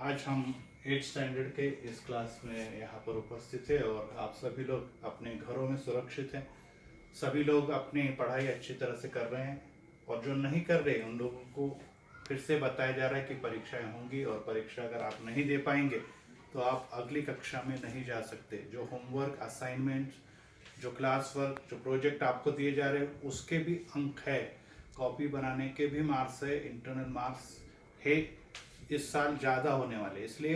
आज हम 8th standard के इस क्लास में यहाँ पर उपस्थित हैं और आप सभी लोग अपने घरों में सुरक्षित हैं। सभी लोग अपनी पढ़ाई अच्छी तरह से कर रहे हैं और जो नहीं कर रहे उन लोगों को फिर से बताया जा रहा है कि परीक्षाएं होंगी और परीक्षा अगर आप नहीं दे पाएंगे तो आप अगली कक्षा में नहीं जा सकते। जो होमवर्क, असाइनमेंट, जो क्लास वर्क, जो प्रोजेक्ट आपको दिए जा रहे हैं उसके भी अंक है, कॉपी बनाने के भी मार्क्स है, इंटरनल मार्क्स है इस साल ज़्यादा होने वाले, इसलिए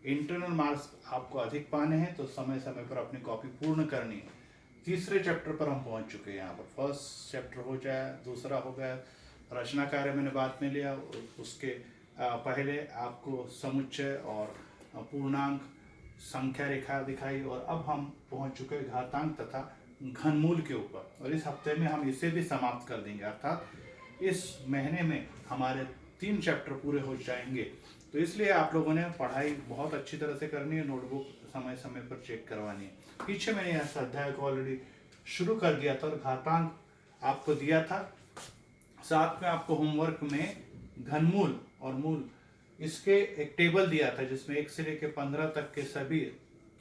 इंटरनल मार्क्स आपको अधिक पाने हैं तो समय समय पर अपनी कॉपी पूर्ण करनी है। तीसरे चैप्टर पर हम पहुंच चुके हैं। यहाँ पर फर्स्ट चैप्टर हो जाए, दूसरा हो गया रचना कार्य, मैंने बाद में लिया। उसके पहले आपको समुच्चय और पूर्णांक संख्या रेखा दिखाई और अब हम पहुंच चुके हैं घातांक तथा घनमूल के ऊपर और इस हफ्ते में हम इसे भी समाप्त कर देंगे। अर्थात इस महीने में हमारे 3 चैप्टर पूरे हो जाएंगे। तो इसलिए आप लोगों ने पढ़ाई बहुत अच्छी तरह से करनी है, नोटबुक समय समय पर चेक करवानी है। पीछे मैंने यह अध्याय को ऑलरेडी शुरू कर दिया था और घातांक आपको दिया था। साथ में आपको होमवर्क में घनमूल और मूल इसके एक टेबल दिया था जिसमें 1 से लेकर 15 तक के सभी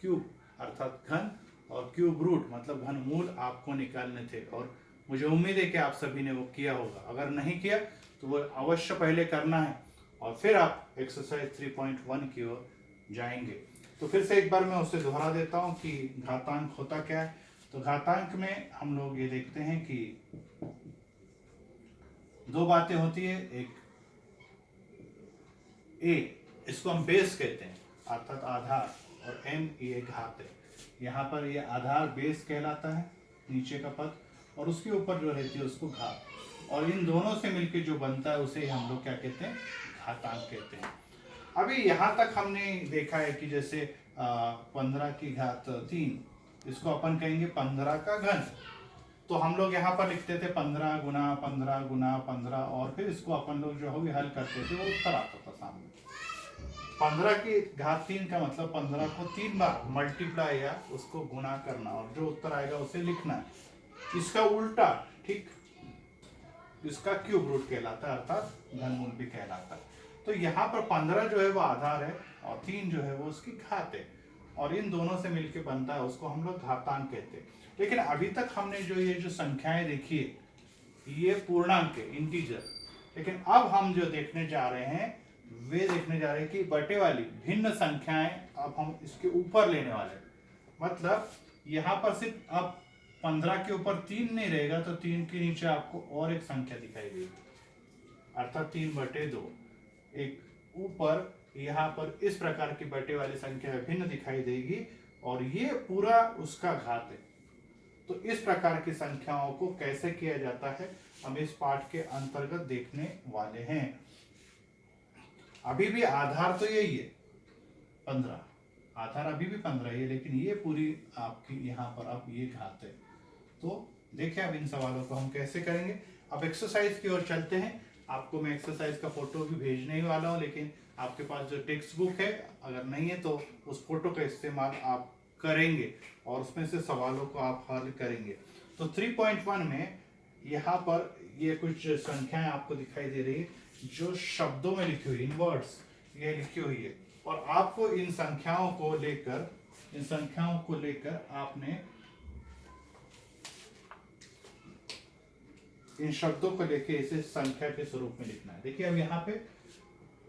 क्यूब अर्थात घन और क्यूब रूट मतलब घनमूल आपको निकालने थे और मुझे उम्मीद है कि आप सभी ने वो किया होगा। अगर नहीं किया तो वो अवश्य पहले करना है और फिर आप एक्सरसाइज 3.1 की ओर जाएंगे। तो फिर से एक बार मैं उसे दोहरा देता हूँ कि घातांक होता क्या है। तो घातांक में हम लोग ये देखते हैं कि 2 बातें होती है। एक ए, इसको हम बेस कहते हैं अर्थात आधार, और एम ये घात है। यहाँ पर ये आधार बेस कहलाता है नीचे का पद और उसके ऊपर जो रहती है उसको घात, और इन दोनों से मिलके जो बनता है उसे हम लोग क्या कहते हैं, घातांक कहते हैं। अभी यहाँ तक हमने देखा है कि जैसे 15 की घात 3, इसको अपन कहेंगे 15 का घन। तो हम लोग यहाँ पर लिखते थे 15 गुना 15 गुना 15 और फिर इसको अपन लोग जो है हल करते थे, वो उत्तर आता था सामने। 15 की घात 3 का मतलब 15 को 3 बार मल्टीप्लाई या उसको गुना करना और जो उत्तर आएगा उसे लिखना है। इसका उल्टा ठीक इसका क्यूब रूट कहलाता है अर्थात घनमूल भी कहलाता है। तो यहाँ पर 15 जो है वो आधार है और 3 जो है वो उसकी घात है और इन दोनों से मिलकर बनता है उसको हम लोग घातांक कहते हैं। लेकिन अभी तक हमने जो ये जो संख्याएं देखी है ये पूर्णांक है, इंटीजर। लेकिन अब हम जो देखने जा रहे हैं वे देखने जा रहे हैं कि बटे वाली भिन्न संख्याएं अब हम इसके ऊपर लेने वाले हैं। मतलब यहाँ पर सिर्फ अब 15 के ऊपर 3 नहीं रहेगा तो 3 के नीचे आपको और एक संख्या दिखाई देगी अर्थात 3/2। एक ऊपर यहाँ पर इस प्रकार की बटे वाली संख्या भिन्न दिखाई देगी और ये पूरा उसका घात है। तो इस प्रकार की संख्याओं को कैसे किया जाता है हम इस पाठ के अंतर्गत देखने वाले हैं। अभी भी आधार तो यही है 15, आधार अभी भी 15 है, लेकिन ये पूरी आपकी यहाँ पर अब ये घात है। तो देखिए अब इन सवालों को हम कैसे करेंगे। अब एक्सरसाइज की ओर चलते हैं। आपको मैं एक्सरसाइज का फोटो भी भेजने ही वाला हूँ, लेकिन आपके पास जो टेक्स्ट बुक है अगर नहीं है तो उस फोटो का इस्तेमाल आप करेंगे और उसमें से सवालों को आप हल करेंगे। तो 3.1 में यहाँ पर ये कुछ संख्याएं आपको दिखाई दे रही है जो शब्दों में लिखी हुई, इन वर्ड्स ये लिखी हुई है और आपको इन संख्याओं को लेकर आपने इन शब्दों को लेके इसे संख्या के स्वरूप में लिखना है। देखिए अब यहाँ पे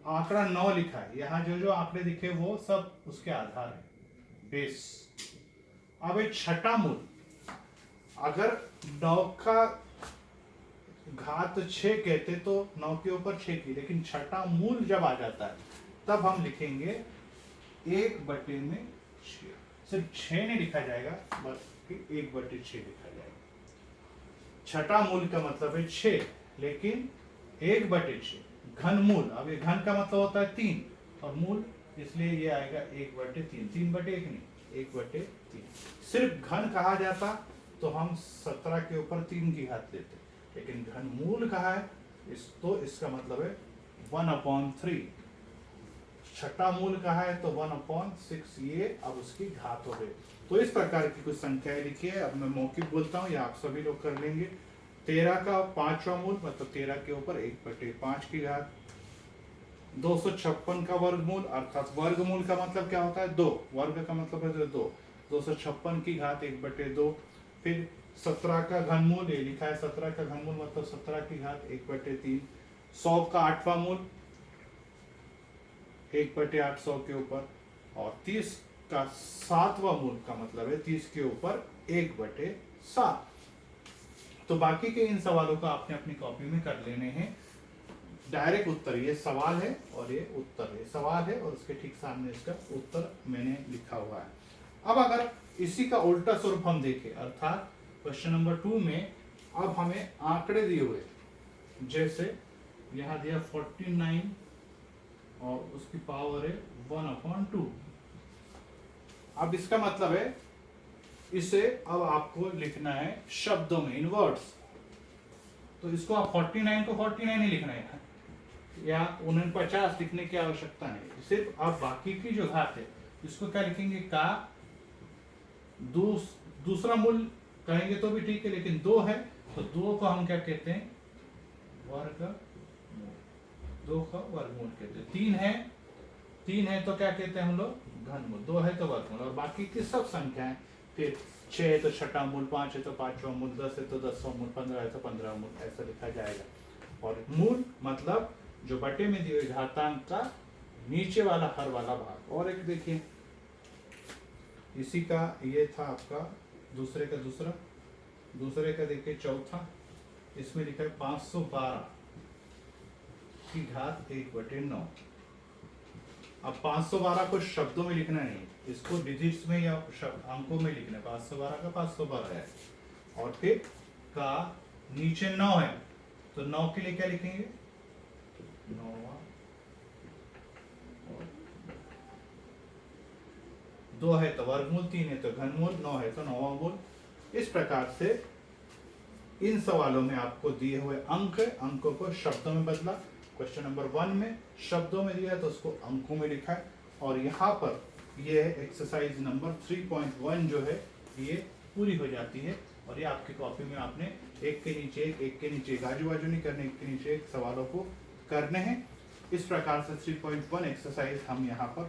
आंकड़ा 9 लिखा है, यहाँ जो जो आंकड़े दिखे वो सब उसके आधार है, बेस। अब एक छठा मूल, अगर 9 का घात 6 कहते तो 9 के ऊपर 6 की, लेकिन छठा मूल जब आ जाता है तब हम लिखेंगे 1/6। सिर्फ 6 नहीं लिखा जाएगा बल्कि 1/6 लिखा जाएगा। छठा मूल का मतलब है 6, लेकिन 1/6 घनमूल। अब ये घन का मतलब होता है 3 और मूल, इसलिए ये आएगा 1/3, 3/1 नहीं 1/3। सिर्फ घन कहा जाता तो हम 17 के ऊपर 3 की घात लेते, लेकिन घनमूल कहा है तो इसका मतलब है 1/3। छठा मूल कहा है तो 1/6, ये अब उसकी घात हो गई। तो इस प्रकार की कुछ संख्याएं लिखी है। अब मैं मौखिक बोलता हूँ या आप सभी लोग कर लेंगे। 13 का 5वां मूल मतलब 13 के ऊपर 1/5 की घात, 256 का वर्गमूल, अर्थात वर्गमूल का मतलब क्या होता है 2, वर्ग का मतलब है 2, 256 की घात 1/2। फिर 17 का घनमूल, ये लिखा है 17 का घनमूल मतलब 17 की घात 1/3। 100 का 8वां मूल 1/8 100 के ऊपर, और 30 का 7वां मूल का मतलब है 30 के ऊपर 1/7। तो बाकी के इन सवालों का आपने अपनी कॉपी में कर लेने हैं। डायरेक्ट उत्तर, ये सवाल है और ये उत्तर है, सवाल है और उसके ठीक सामने इसका उत्तर मैंने लिखा हुआ है। अब अगर इसी का उल्टा स्वरूप हम देखें, अर्थात क्वेश्चन नंबर 2 में अब हमें आंकड़े दिए हुए, जैसे यहां दिया 49 और उसकी पावर है 1/2। अब इसका मतलब है इसे अब आपको लिखना है शब्दों में, इन वर्ड्स। तो इसको आप 49 को 49 ही लिखना है या 49 लिखने की आवश्यकता नहीं, सिर्फ आप बाकी की जो घात है इसको क्या लिखेंगे, का दूसरा मूल कहेंगे तो भी ठीक है, लेकिन 2 है तो 2 को हम क्या कहते हैं, वर्गमूल। 2 का वर्गमूल कहते हैं। 3 है तो क्या कहते हैं हम लोग, घनमूल। 2 है तो वर्गमूल, और बाकी की सब संख्याएं, फिर 6 है तो छठा मूल, 5 है तो 5वां मूल, 10 है तो 10वां मूल, 15 है तो 15वां मूल, ऐसा लिखा जाएगा। और मूल मतलब जो बटे में दिए घातांक का नीचे वाला हर वाला भाग। और एक देखिए, इसी का ये था आपका दूसरे का देखिए चौथा, इसमें लिखा है 512 की घात 1/9। अब 512 को शब्दों में लिखना नहीं, इसको डिजिट्स में या अंकों में लिखना है। 512 का 512 है, और फिर का नीचे 9 है तो 9 के लिए क्या लिखेंगे, 9वां। 2 है तो वर्गमूल, 3 है तो घनमूल, 9 है तो 9वां मूल। इस प्रकार से इन सवालों में आपको दिए हुए अंकों को शब्दों में बदला। क्वेश्चन नंबर 1 में शब्दों में दिया तो उसको अंकों में लिखा है, और यहाँ पर ये एक्सरसाइज नंबर 3.1 जो है ये पूरी हो जाती है। और ये आपकी कॉपी में आपने एक के नीचे एक आजू बाजू नहीं करने, एक के नीचे एक सवालों को करने हैं। इस प्रकार से 3.1 एक्सरसाइज हम यहाँ पर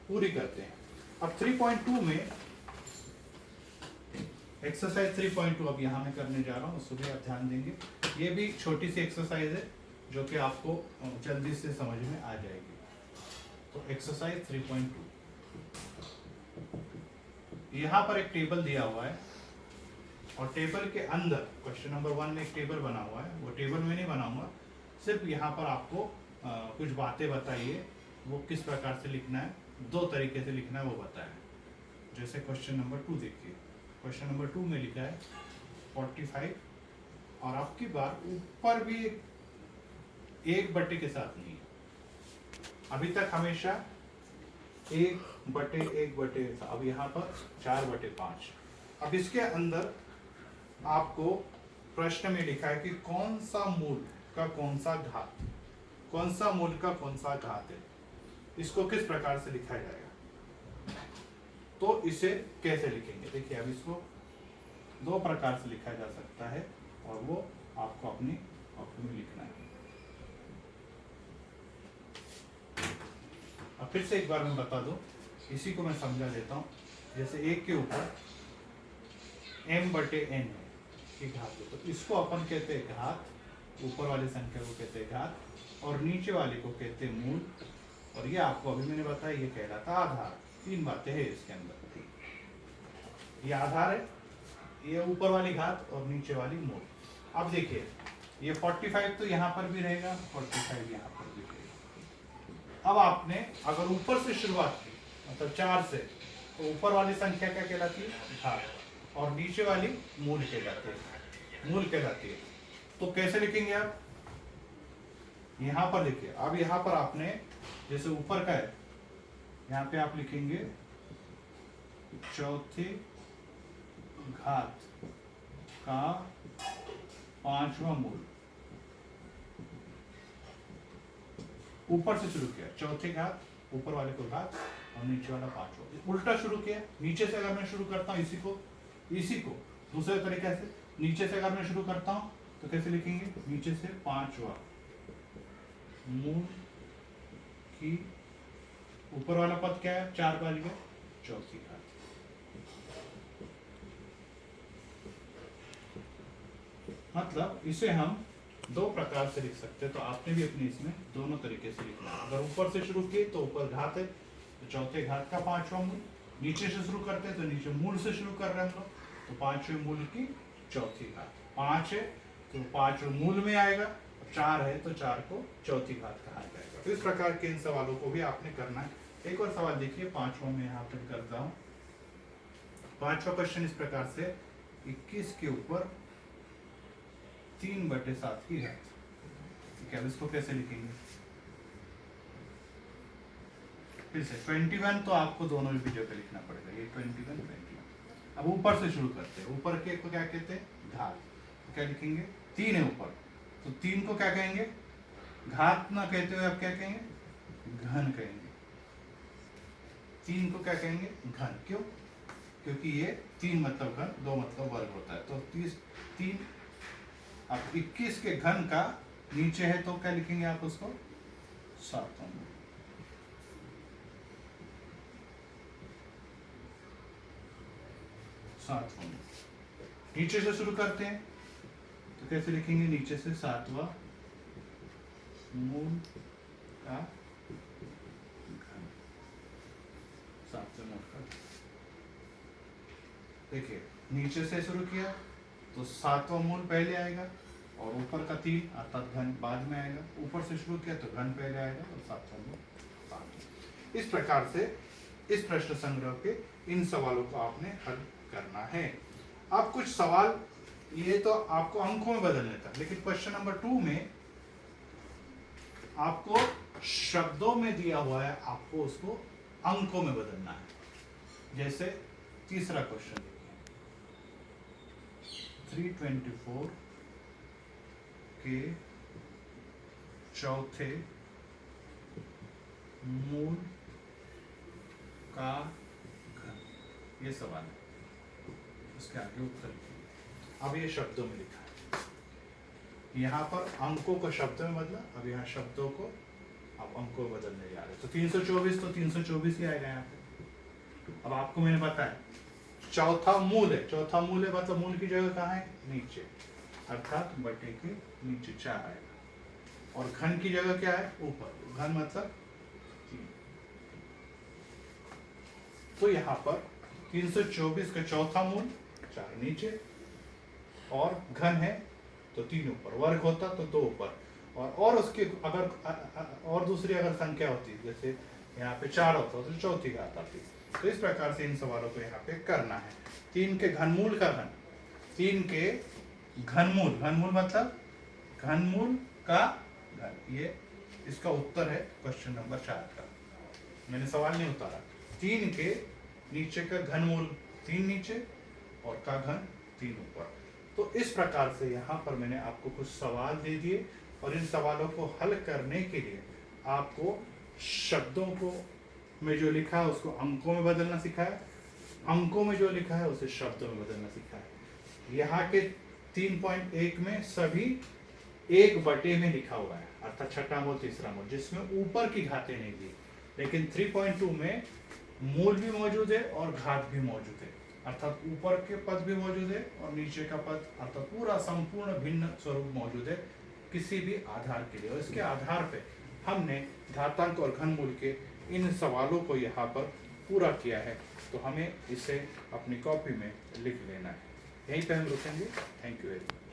पूरी करते हैं। अब 3.2 में एक्सरसाइज 3.2 अब यहाँ मैं करने जा रहा हूँ, उसको भी आप ध्यान देंगे। ये भी छोटी सी एक्सरसाइज है जो कि आपको जल्दी से समझ में आ जाएगी। तो एक्सरसाइज 3.2, यहाँ पर एक टेबल दिया हुआ है, और टेबल के अंदर क्वेश्चन नंबर 1 में एक टेबल बना हुआ है। वो टेबल में नहीं बनाऊंगा, सिर्फ यहाँ पर आपको कुछ बातें बताइए, वो किस प्रकार से लिखना है, 2 तरीके से लिखना है वो बताएं। जैसे क्वेश्चन नंबर 2 देखिए, क्वेश्चन नंबर 2 में लिखा है 45, और आपकी बार ऊपर भी एक बटे के साथ नहीं है। अभी तक हमेशा 1/1/, अब यहाँ पर 4/5। अब इसके अंदर आपको प्रश्न में लिखा है कि कौन सा मूल का कौन सा घात, कौन सा मूल का कौन सा घात है, इसको किस प्रकार से लिखा जाएगा। तो इसे कैसे लिखेंगे, देखिए अब इसको 2 प्रकार से लिखा जा सकता है, और वो आपको अपनी कॉपी में लिखना है। अब फिर से एक बार मैं बता दूं, इसी को मैं समझा देता हूं। जैसे 1 के ऊपर m/n है की घात है, तो इसको अपन कहते हैं घात, ऊपर वाली संख्या को कहते हैं घात, और नीचे वाले को कहते हैं मूल। और ये आपको अभी मैंने बताया, ये कहलाता आधार। 3 बातें हैं इसके अंदर, ये आधार है, ये ऊपर वाली घात और नीचे वाली मूल। अब देखिए ये 45 तो यहाँ पर भी रहेगा, 45 यहाँ पर भी रहेगा। अब आपने अगर ऊपर से शुरुआत की, मतलब 4 से, तो ऊपर वाली संख्या क्या कहलाती है, घात, और नीचे वाली मूल कहलाती है। तो कैसे लिखेंगे आप, यहाँ पर देखिए, अब यहाँ पर आपने जैसे ऊपर का है, यहाँ पे आप लिखेंगे चौथे घात का 5वां मूल। ऊपर से शुरू किया, चौथे घात, ऊपर वाले को घात, और नीचे वाला 5वां। उल्टा शुरू किया, नीचे से अगर मैं शुरू करता हूँ इसी को दूसरे तरीके से, नीचे से अगर मैं शुरू करता हूँ तो कैसे लिखेंगे, नीचे से 5वां मूल की ऊपर वाला पद क्या है, 4 बज गए, चौथी घात। मतलब इसे हम दो प्रकार से लिख सकते हैं, तो आपने भी अपनी इसमें दोनों तरीके से लिखना है। अगर ऊपर से शुरू किए तो ऊपर घात है, तो चौथे घात का 5वां मूल। नीचे से शुरू करते हैं तो नीचे मूल से शुरू कर रहे हैं हम लोग, तो 5वें मूल की चौथी घात। 5 है तो 5वें मूल में आएगा, 4 है तो 4 को चौथी घात कहा जाएगा। तो इस प्रकार के इन सवालों को भी आपने करना है। एक और सवाल देखिए, 5वां में यहाँ पर करता हूँ। 5वां क्वेश्चन इस प्रकार से, 21 के ऊपर 3/7 की घात। ठीक है, इसको कैसे लिखेंगे? फिर से 21 तो आपको दोनों भी जगह पे लिखना पड़ेगा, ये 21। अब ऊपर से शुरू करते हैं। ऊपर के को क्या कहते हैं, घात। तो क्या लिखेंगे, 3 है ऊपर, तो 3 को क्या कहेंगे, घात ना कहते हुए आप क्या कहेंगे, घन कहेंगे। 3 को क्या कहेंगे, घन। क्यों? क्योंकि ये 3 मतलब घन, 2 मतलब वर्ग होता है। तो 3 अब 21 के घन का नीचे है तो क्या लिखेंगे आप उसको, 7वां मूल। नीचे से शुरू करते हैं तो कैसे लिखेंगे, नीचे से 7वां मूल का घन। 7वें मूल का, देखिए नीचे से शुरू किया तो 7वां मूल पहले आएगा और ऊपर का 3 अर्थात घन बाद में आएगा। ऊपर से शुरू किया तो घन पहले आएगा और 7वां मूल बाद में। इस प्रकार से इस प्रश्न संग्रह के इन सवालों को आपने हल करना है। अब कुछ सवाल, ये तो आपको अंकों में बदलने था, लेकिन क्वेश्चन नंबर 2 में आपको शब्दों में दिया हुआ है, आपको उसको अंकों में बदलना है। जैसे तीसरा क्वेश्चन देखिए, 324 के चौथे मूल का घन, ये सवाल है। उसके आगे उत्तर लिखिए। अब ये शब्दों में लिखा है, यहाँ पर अंकों को शब्दों में बदला, अब यहाँ शब्दों को आप अंकों में बदलने जा रहे हैं। तो 324 तो 324 ही आएगा यहाँ पे। अब आपको मैंने बताया चौथा मूल है, चौथा मूल है मतलब मूल की जगह कहाँ है, नीचे, अर्थात बटे के नीचे 4 आएगा। और घन की जगह क्या है, ऊपर। घन मतलब 3। तो यहाँ पर 324 का चौथा मूल 4 नीचे और घन है तो 3 ऊपर। वर्ग होता तो 2 ऊपर। और उसके अगर और दूसरी अगर संख्या होती, जैसे यहाँ पे 4 होता तो चौथी घात आती। तो इस प्रकार से इन सवालों को यहाँ पे करना है। 3 के घनमूल का घन, 3 के घनमूल, घनमूल मतलब घनमूल का घन, ये इसका उत्तर है क्वेश्चन नंबर 4 का। मैंने सवाल नहीं उतारा। 3 के नीचे का घनमूल 3 नीचे और का घन 3 ऊपर। तो इस प्रकार से यहाँ पर मैंने आपको कुछ सवाल दे दिए और इन सवालों को हल करने के लिए आपको शब्दों को में जो लिखा है उसको अंकों में बदलना सिखाया, अंकों में जो लिखा है उसे शब्दों में बदलना सिखाया। यहाँ के 3.1 में सभी 1/, में लिखा हुआ है, अर्थात छठा मूल तीसरा मूल, जिसमें ऊपर की घातें नहीं दी। लेकिन 3.2 में मूल भी मौजूद है और घात भी मौजूद है, अर्थात ऊपर के पद भी मौजूद है और नीचे का पद, अर्थात पूरा संपूर्ण भिन्न स्वरूप मौजूद है किसी भी आधार के लिए। और इसके आधार पे हमने घातांक और घनमूल के इन सवालों को यहाँ पर पूरा किया है। तो हमें इसे अपनी कॉपी में लिख लेना है। यहीं पे हम रुकेंगे। Thank you very much.